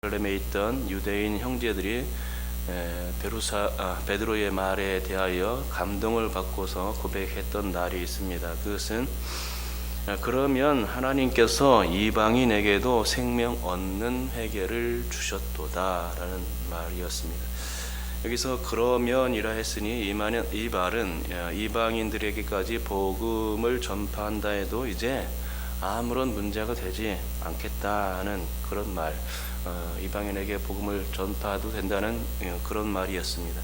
예루살렘에 있던 유대인 형제들이 베드로의 말에 대하여 감동을 받고서 고백했던 날이 있습니다. 그것은 그러면 하나님께서 이방인에게도 생명 얻는 회개를 주셨도다 라는 말이었습니다. 여기서 그러면이라 했으니 이 말은 이방인들에게까지 복음을 전파한다 해도 이제 아무런 문제가 되지 않겠다는 그런 말, 이방인에게 복음을 전파해도 된다는 그런 말이었습니다.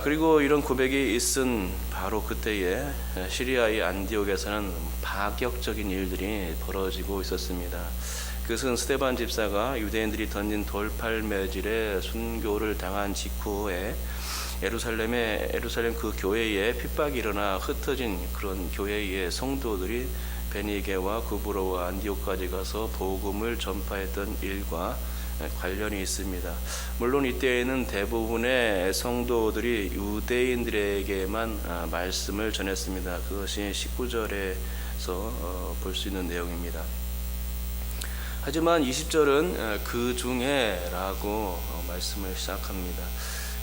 그리고 이런 고백이 있은 바로 그때에 시리아의 안디옥에서는 파격적인 일들이 벌어지고 있었습니다. 그것은 스데반 집사가 유대인들이 던진 돌팔매질에 순교를 당한 직후에 예루살렘 그 교회에 핍박이 일어나 흩어진 그런 교회의 성도들이 베니게와 구브로와 안디옥까지 가서 복음을 전파했던 일과 관련이 있습니다. 물론 이때에는 대부분의 성도들이 유대인들에게만 말씀을 전했습니다. 그것이 19절에서 볼 수 있는 내용입니다. 하지만 20절은 그 중에 라고 말씀을 시작합니다.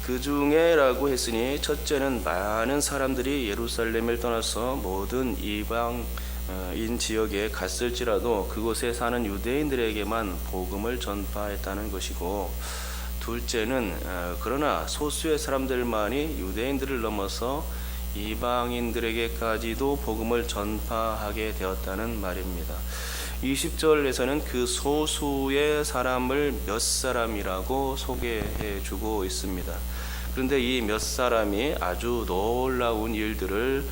그 중에 라고 했으니 첫째는 많은 사람들이 예루살렘을 떠나서 모든 이방인 지역에 갔을지라도 그곳에 사는 유대인들에게만 복음을 전파했다는 것이고, 둘째는 그러나 소수의 사람들만이 유대인들을 넘어서 이방인들에게까지도 복음을 전파하게 되었다는 말입니다. 20절에서는 그 소수의 사람을 몇 사람이라고 소개해 주고 있습니다. 그런데 이 몇 사람이 아주 놀라운 일들을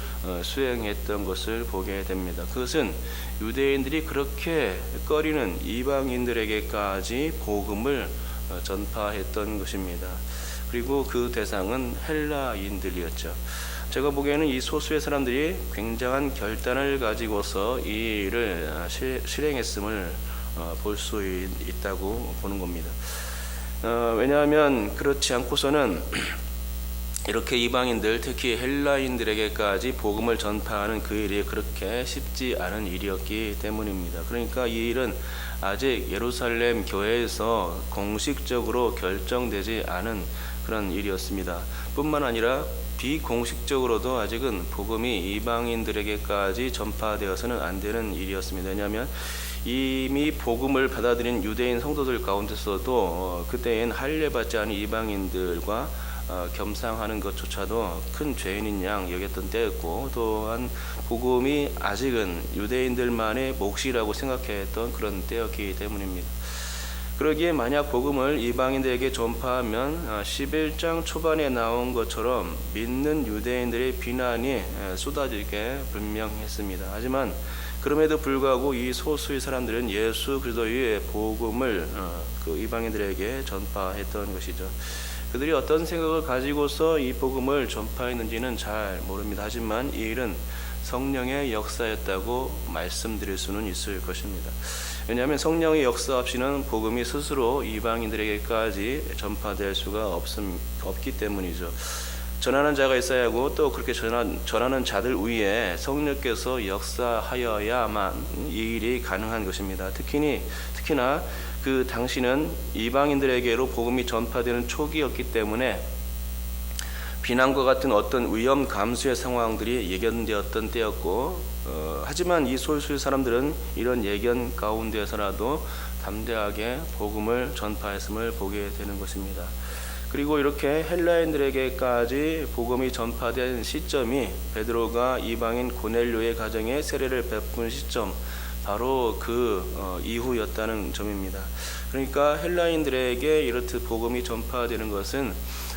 수행했던 것을 보게 됩니다. 그것은 유대인들이 그렇게 꺼리는 이방인들에게까지 복음을 전파했던 것입니다. 그리고 그 대상은 헬라인들이었죠. 제가 보기에는 이 소수의 사람들이 굉장한 결단을 가지고서 이 일을 실행했음을 볼 수 있다고 보는 겁니다. 왜냐하면 그렇지 않고서는 이렇게 이방인들, 특히 헬라인들에게까지 복음을 전파하는 그 일이 그렇게 쉽지 않은 일이었기 때문입니다. 그러니까 이 일은 아직 예루살렘 교회에서 공식적으로 결정되지 않은 그런 일이었습니다. 뿐만 아니라 비공식적으로도 아직은 복음이 이방인들에게까지 전파되어서는 안 되는 일이었습니다. 왜냐하면 이미 복음을 받아들인 유대인 성도들 가운데서도 그때엔 할례받지 않은 이방인들과 겸상하는 것조차도 큰 죄인인 양 여겼던 때였고, 또한 복음이 아직은 유대인들만의 몫이라고 생각했던 그런 때였기 때문입니다. 그러기에 만약 복음을 이방인들에게 전파하면 11장 초반에 나온 것처럼 믿는 유대인들의 비난이 쏟아지게 분명했습니다. 하지만 그럼에도 불구하고 이 소수의 사람들은 예수 그리스도의 복음을 그 이방인들에게 전파했던 것이죠. 그들이 어떤 생각을 가지고서 이 복음을 전파했는지는 잘 모릅니다. 하지만 이 일은 성령의 역사였다고 말씀드릴 수는 있을 것입니다. 왜냐하면 성령의 역사 없이는 복음이 스스로 이방인들에게까지 전파될 수가 없기 때문이죠. 전하는 자가 있어야 하고, 또 그렇게 전하는 자들 위에 성령께서 역사하여야만 이 일이 가능한 것입니다. 특히나 그 당시는 이방인들에게로 복음이 전파되는 초기였기 때문에 비난과 같은 어떤 위험 감수의 상황들이 예견되었던 때였고, 하지만 이 소수의 사람들은 이런 예견 가운데서라도 담대하게 복음을 전파했음을 보게 되는 것입니다. 그리고 이렇게 헬라인들에게까지 복음이 전파된 시점이 베드로가 이방인 고넬료의 가정에 세례를 베푼 시점, 바로 그 이후였다는 점입니다. 그러니까 헬라인들에게 이렇듯 복음이 전파되는 것은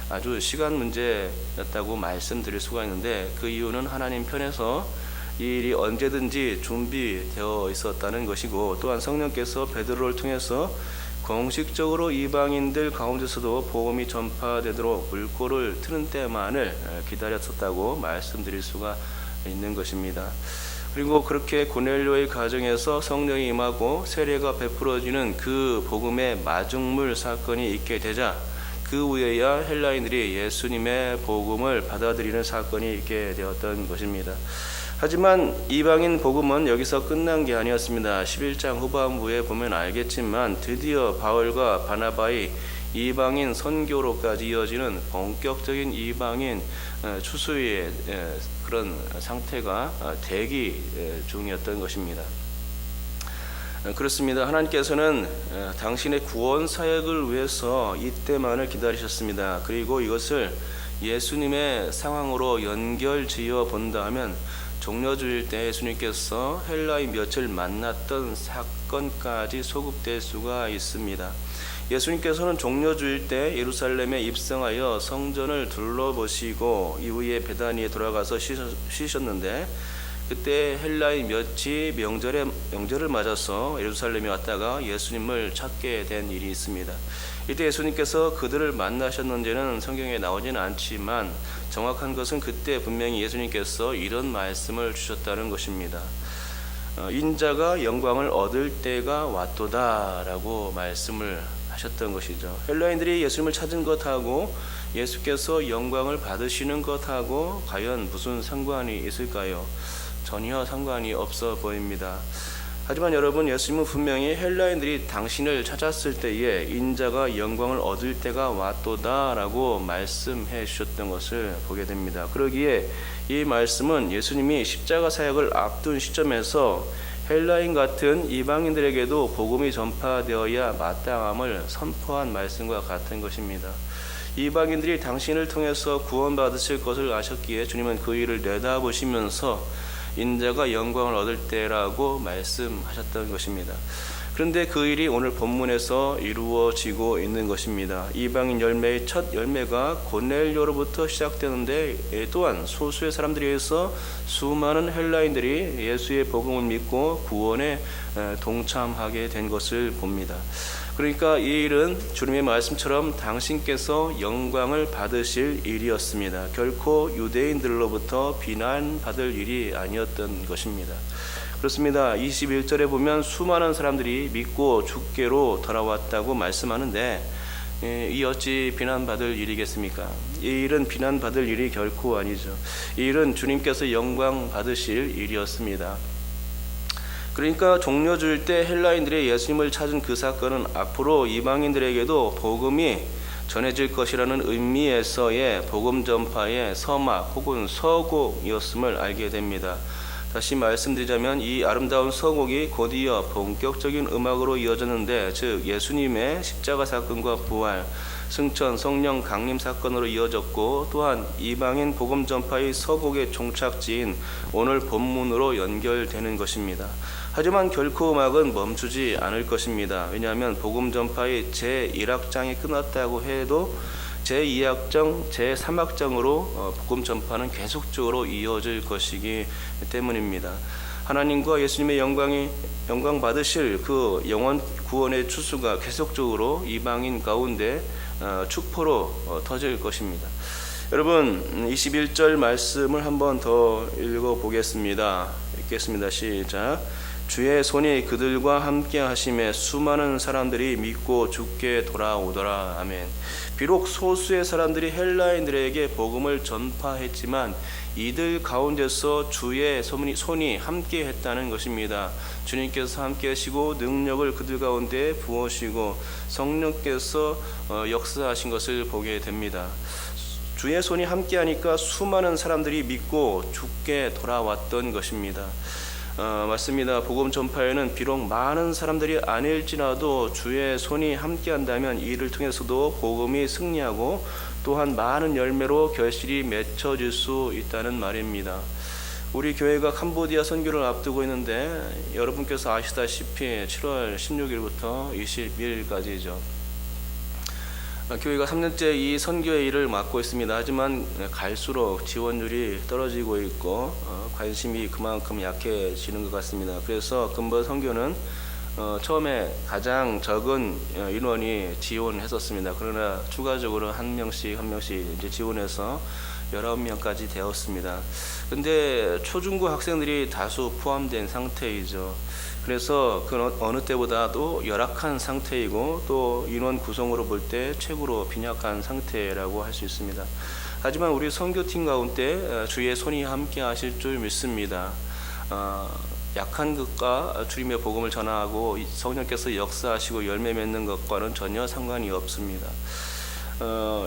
아주 시간 문제였다고 말씀드릴 수가 있는데, 그 이유는 하나님 편에서 이 일이 언제든지 준비되어 있었다는 것이고, 또한 성령께서 베드로를 통해서 공식적으로 이방인들 가운데서도 복음이 전파되도록 물꼬를 트는 때만을 기다렸었다고 말씀드릴 수가 있는 것입니다. 그리고 그렇게 고넬료의 가정에서 성령이 임하고 세례가 베풀어지는 그 복음의 마중물 사건이 있게 되자, 그 후에야 헬라인들이 예수님의 복음을 받아들이는 사건이 있게 되었던 것입니다. 하지만 이방인 복음은 여기서 끝난 게 아니었습니다. 11장 후반부에 보면 알겠지만 드디어 바울과 바나바의 이방인 선교로까지 이어지는 본격적인 이방인 추수의 그런 상태가 대기 중이었던 것입니다. 그렇습니다. 하나님께서는 당신의 구원 사역을 위해서 이때만을 기다리셨습니다. 그리고 이것을 예수님의 상황으로 연결지어 본다 하면 종려주일 때 예수님께서 헬라인 몇을 만났던 사건까지 소급될 수가 있습니다. 예수님께서는 종려주일 때 예루살렘에 입성하여 성전을 둘러보시고 이후에 베다니에 돌아가서 쉬셨는데 그때 헬라인 몇이 명절을 맞아서 예루살렘에 왔다가 예수님을 찾게 된 일이 있습니다. 이때 예수님께서 그들을 만나셨는지는 성경에 나오지는 않지만 정확한 것은 그때 분명히 예수님께서 이런 말씀을 주셨다는 것입니다. 인자가 영광을 얻을 때가 왔도다라고 말씀을 하셨던 것이죠. 헬라인들이 예수님을 찾은 것하고 예수께서 영광을 받으시는 것하고 과연 무슨 상관이 있을까요? 전혀 상관이 없어 보입니다. 하지만 여러분, 예수님은 분명히 헬라인들이 당신을 찾았을 때에 인자가 영광을 얻을 때가 왔도다라고 말씀해 주셨던 것을 보게 됩니다. 그러기에 이 말씀은 예수님이 십자가 사역을 앞둔 시점에서 헬라인 같은 이방인들에게도 복음이 전파되어야 마땅함을 선포한 말씀과 같은 것입니다. 이방인들이 당신을 통해서 구원받으실 것을 아셨기에 주님은 그 일을 내다보시면서 인자가 영광을 얻을 때라고 말씀하셨던 것입니다. 그런데 그 일이 오늘 본문에서 이루어지고 있는 것입니다. 이방인 열매의 첫 열매가 고넬료로부터 시작되는데 또한 소수의 사람들에 의해서 수많은 헬라인들이 예수의 복음을 믿고 구원에 동참하게 된 것을 봅니다. 그러니까 이 일은 주님의 말씀처럼 당신께서 영광을 받으실 일이었습니다. 결코 유대인들로부터 비난받을 일이 아니었던 것입니다. 그렇습니다. 21절에 보면 수많은 사람들이 믿고 주께로 돌아왔다고 말씀하는데 이 어찌 비난받을 일이겠습니까? 이 일은 비난받을 일이 결코 아니죠. 이 일은 주님께서 영광 받으실 일이었습니다. 그러니까 종려주일 때 헬라인들이 예수님을 찾은 그 사건은 앞으로 이방인들에게도 복음이 전해질 것이라는 의미에서의 복음 전파의 서막 혹은 서곡이었음을 알게 됩니다. 다시 말씀드리자면 이 아름다운 서곡이 곧이어 본격적인 음악으로 이어졌는데, 즉 예수님의 십자가 사건과 부활, 승천, 성령 강림 사건으로 이어졌고, 또한 이방인 복음 전파의 서곡의 종착지인 오늘 본문으로 연결되는 것입니다. 하지만 결코 음악은 멈추지 않을 것입니다. 왜냐하면 복음 전파의 제1악장이 끝났다고 해도 제2악장, 제3악장으로 복음 전파는 계속적으로 이어질 것이기 때문입니다. 하나님과 예수님의 영광 받으실 그 영원 구원의 추수가 계속적으로 이방인 가운데 축포로 터질 것입니다. 여러분, 21절 말씀을 한번 더 읽어보겠습니다. 읽겠습니다. 시작. 주의 손이 그들과 함께 하심에 수많은 사람들이 믿고 주께 돌아오더라. 아멘. 비록 소수의 사람들이 헬라인들에게 복음을 전파했지만 이들 가운데서 주의 손이 함께 했다는 것입니다. 주님께서 함께 하시고 능력을 그들 가운데 부으시고 성령께서 역사하신 것을 보게 됩니다. 주의 손이 함께 하니까 수많은 사람들이 믿고 주께 돌아왔던 것입니다. 맞습니다. 복음 전파에는 비록 많은 사람들이 아닐지라도 주의 손이 함께한다면 이 일을 통해서도 복음이 승리하고 또한 많은 열매로 결실이 맺혀질 수 있다는 말입니다. 우리 교회가 캄보디아 선교를 앞두고 있는데 여러분께서 아시다시피 7월 16일부터 22일까지죠. 교회가 3년째 이 선교의 일을 맡고 있습니다. 하지만 갈수록 지원율이 떨어지고 있고 관심이 그만큼 약해지는 것 같습니다. 그래서 근본 선교는 처음에 가장 적은 인원이 지원했었습니다. 그러나 추가적으로 한 명씩 이제 지원해서 19명까지 되었습니다. 근데 초중고 학생들이 다수 포함된 상태이죠. 그래서 그 어느 때보다도 열악한 상태이고 또 인원 구성으로 볼 때 최고로 빈약한 상태라고 할 수 있습니다. 하지만 우리 선교팀 가운데 주의 손이 함께 하실 줄 믿습니다. 약한 것과 주님의 복음을 전하고 성령께서 역사하시고 열매 맺는 것과는 전혀 상관이 없습니다.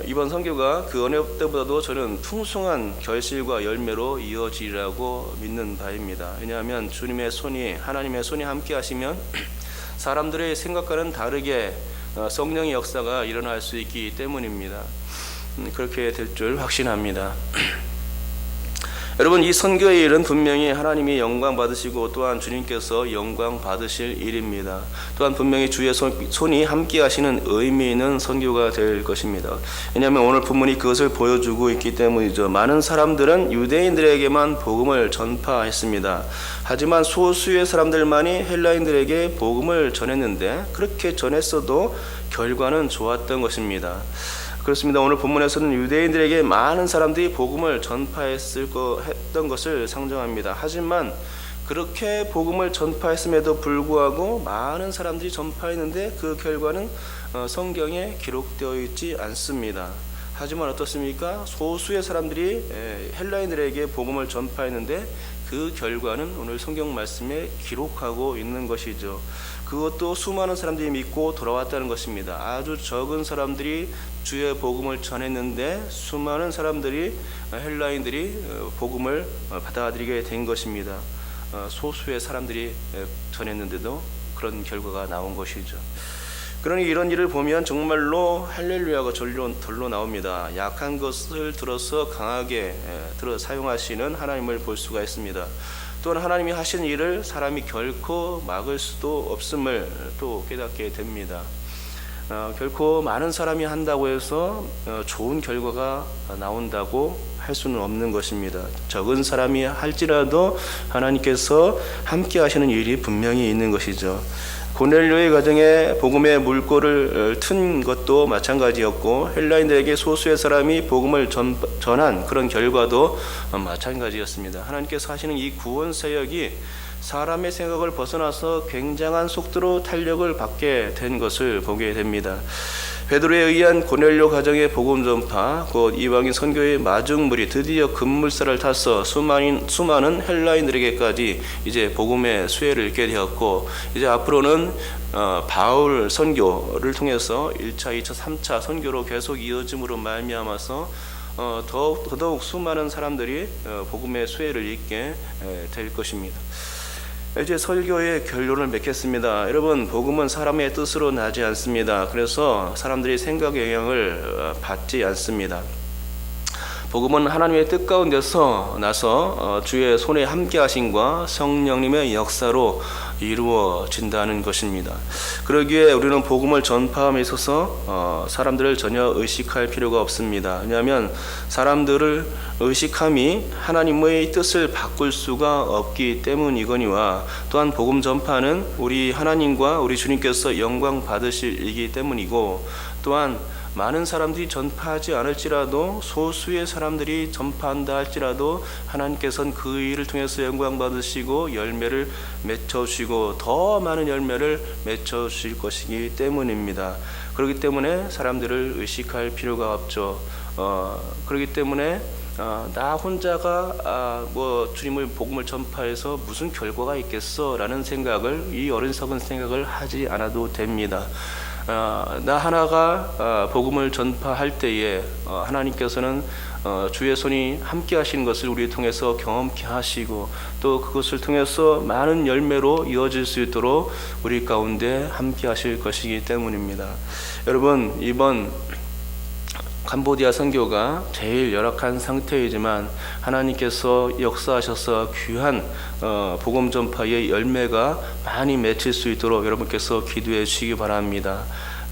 이번 선교가 그 어느 때보다도 저는 풍성한 결실과 열매로 이어지리라고 믿는 바입니다. 왜냐하면 주님의 손이, 하나님의 손이 함께 하시면 사람들의 생각과는 다르게 성령의 역사가 일어날 수 있기 때문입니다. 그렇게 될 줄 확신합니다. 여러분, 이 선교의 일은 분명히 하나님이 영광 받으시고 또한 주님께서 영광 받으실 일입니다. 또한 분명히 주의 손이 함께 하시는 의미 있는 선교가 될 것입니다. 왜냐하면 오늘 본문이 그것을 보여주고 있기 때문이죠. 많은 사람들은 유대인들에게만 복음을 전파했습니다. 하지만 소수의 사람들만이 헬라인들에게 복음을 전했는데 그렇게 전했어도 결과는 좋았던 것입니다. 그렇습니다. 오늘 본문에서는 유대인들에게 많은 사람들이 복음을 전파했던 것을 상정합니다. 하지만 그렇게 복음을 전파했음에도 불구하고 많은 사람들이 전파했는데 그 결과는 성경에 기록되어 있지 않습니다. 하지만 어떻습니까? 소수의 사람들이 헬라인들에게 복음을 전파했는데 그 결과는 오늘 성경 말씀에 기록하고 있는 것이죠. 그것도 수많은 사람들이 믿고 돌아왔다는 것입니다. 아주 적은 사람들이 주의 복음을 전했는데 수많은 사람들이 헬라인들이 복음을 받아들이게 된 것입니다. 소수의 사람들이 전했는데도 그런 결과가 나온 것이죠. 그러니 이런 일을 보면 정말로 할렐루야가 절로 나옵니다. 약한 것을 들어서 강하게 사용하시는 하나님을 볼 수가 있습니다. 또한 하나님이 하시는 일을 사람이 결코 막을 수도 없음을 또 깨닫게 됩니다. 결코 많은 사람이 한다고 해서 좋은 결과가 나온다고 할 수는 없는 것입니다. 적은 사람이 할지라도 하나님께서 함께 하시는 일이 분명히 있는 것이죠. 고넬료의 가정에 복음의 물꼬를 튼 것도 마찬가지였고 헬라인들에게 소수의 사람이 복음을 전한 그런 결과도 마찬가지였습니다. 하나님께서 하시는 이 구원 사역이 사람의 생각을 벗어나서 굉장한 속도로 탄력을 받게 된 것을 보게 됩니다. 베드로에 의한 고넬료 가정의 복음 전파, 곧 이방인 선교의 마중물이 드디어 급물살을 타서 수많은 헬라인들에게까지 이제 복음의 수혜를 잊게 되었고, 이제 앞으로는 바울 선교를 통해서 1차, 2차, 3차 선교로 계속 이어짐으로 말미암아서 더더욱 수많은 사람들이 복음의 수혜를 잊게 될 것입니다. 이제 설교의 결론을 맺겠습니다. 여러분, 복음은 사람의 뜻으로 나지 않습니다. 그래서 사람들이 생각의 영향을 받지 않습니다. 복음은 하나님의 뜻 가운데서 나서 주의 손에 함께 하심과 성령님의 역사로 이루어진다는 것입니다. 그러기에 우리는 복음을 전파함에 있어서 사람들을 전혀 의식할 필요가 없습니다. 왜냐하면 사람들을 의식함이 하나님의 뜻을 바꿀 수가 없기 때문이거니와, 또한 복음 전파는 우리 하나님과 우리 주님께서 영광 받으실 일이기 때문이고, 또한 많은 사람들이 전파하지 않을지라도 소수의 사람들이 전파한다 할지라도 하나님께서는 그 일을 통해서 영광 받으시고 열매를 맺어주시고 더 많은 열매를 맺어주실 것이기 때문입니다. 그렇기 때문에 사람들을 의식할 필요가 없죠. 그렇기 때문에 나 혼자가 주님의 복음을 전파해서 무슨 결과가 있겠어 라는 생각을, 이 어리석은 생각을 하지 않아도 됩니다. 나 하나가 복음을 전파할 때에 하나님께서는 주의 손이 함께 하시는 것을 우리 통해서 경험케 하시고, 또 그것을 통해서 많은 열매로 이어질 수 있도록 우리 가운데 함께 하실 것이기 때문입니다. 여러분, 이번 캄보디아 선교가 제일 열악한 상태이지만 하나님께서 역사하셔서 귀한 복음 전파의 열매가 많이 맺힐 수 있도록 여러분께서 기도해 주시기 바랍니다.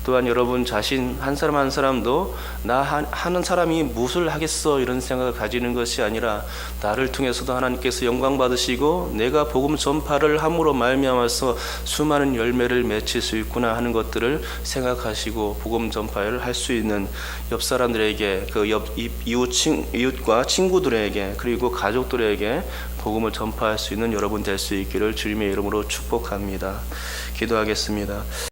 또한 여러분 자신 한 사람 한 사람도 나 하는 사람이 무엇을 하겠어 이런 생각을 가지는 것이 아니라 나를 통해서도 하나님께서 영광 받으시고 내가 복음 전파를 함으로 말미암아서 수많은 열매를 맺힐 수 있구나 하는 것들을 생각하시고 복음 전파를 할 수 있는 옆 사람들에게 그 이웃과 친구들에게 그리고 가족들에게 복음을 전파할 수 있는 여러분 될 수 있기를 주님의 이름으로 축복합니다. 기도하겠습니다.